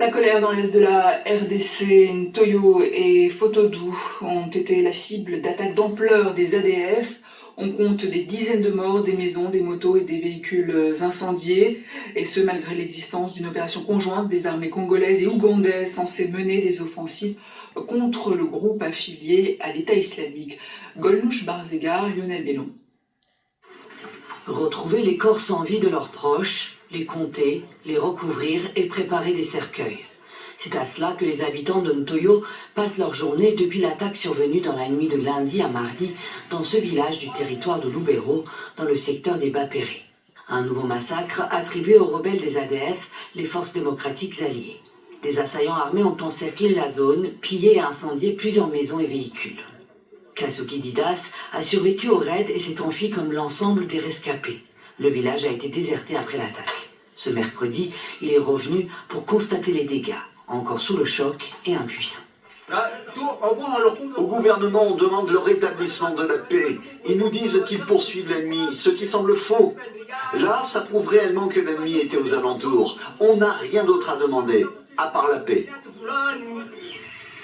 La colère dans l'est de la RDC, Ntoyo et Fotodou ont été la cible d'attaques d'ampleur des ADF. On compte des dizaines de morts, des maisons, des motos et des véhicules incendiés. Et ce, malgré l'existence d'une opération conjointe des armées congolaises et ougandaises censée mener des offensives contre le groupe affilié à l'État islamique. Golnouch Barzega, Lionel Bellon. Retrouver les corps sans vie de leurs proches, les compter, les recouvrir et préparer des cercueils. C'est à cela que les habitants de Ntoyo passent leur journée depuis l'attaque survenue dans la nuit de lundi à mardi dans ce village du territoire de Lubero, dans le secteur des Bapéré. Un nouveau massacre attribué aux rebelles des ADF, les forces démocratiques alliées. Des assaillants armés ont encerclé la zone, pillé et incendié plusieurs maisons et véhicules. Kasuki Didas a survécu au raid et s'est enfui comme l'ensemble des rescapés. Le village a été déserté après l'attaque. Ce mercredi, il est revenu pour constater les dégâts, encore sous le choc et impuissant. Au gouvernement, on demande le rétablissement de la paix. Ils nous disent qu'ils poursuivent l'ennemi, ce qui semble faux. Là, ça prouve réellement que l'ennemi était aux alentours. On n'a rien d'autre à demander, à part la paix.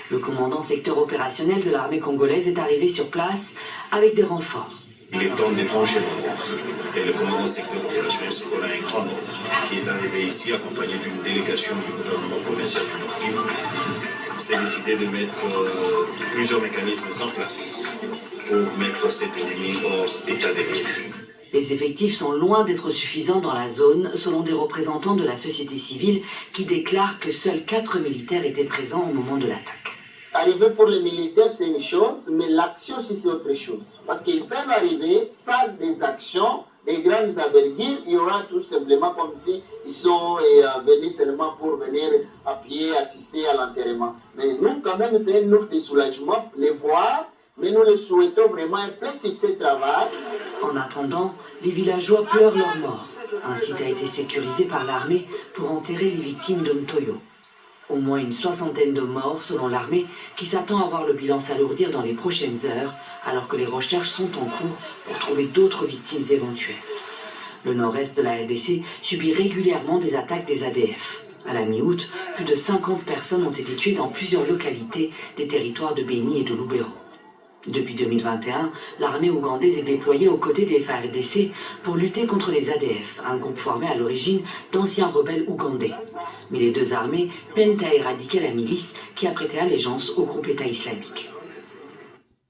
Le commandant secteur opérationnel de l'armée congolaise est arrivé sur place avec des renforts. Il est temps d'étranger le et le commandant secteur opérationnel Sokola Nkramo, qui est arrivé ici accompagné d'une délégation du gouvernement provincial du Nord Kivu, s'est décidé de mettre plusieurs mécanismes en place pour mettre cet ennemi hors d'état de guerre. Les effectifs sont loin d'être suffisants dans la zone, selon des représentants de la société civile qui déclarent que seuls 4 militaires étaient présents au moment de l'attaque. Arriver pour les militaires, c'est une chose, mais l'action, c'est autre chose. Parce qu'ils peuvent arriver sans des actions, des grandes envergures, il y aura tout simplement comme si ils sont venus seulement pour venir appuyer, assister à l'enterrement. Mais nous, quand même, c'est une offre de soulagement, les voir, mais nous les souhaitons vraiment un plein succès de travail. En attendant, les villageois pleurent leurs morts. Un site a été sécurisé par l'armée pour enterrer les victimes de Ntoyo. Au moins une 60aine de morts selon l'armée qui s'attend à voir le bilan s'alourdir dans les prochaines heures alors que les recherches sont en cours pour trouver d'autres victimes éventuelles. Le nord-est de la RDC subit régulièrement des attaques des ADF. À la mi-août, plus de 50 personnes ont été tuées dans plusieurs localités des territoires de Béni et de Lubero. Depuis 2021, l'armée ougandaise est déployée aux côtés des FARDC pour lutter contre les ADF, un groupe formé à l'origine d'anciens rebelles ougandais. Mais les deux armées peinent à éradiquer la milice qui a prêté allégeance au groupe État islamique.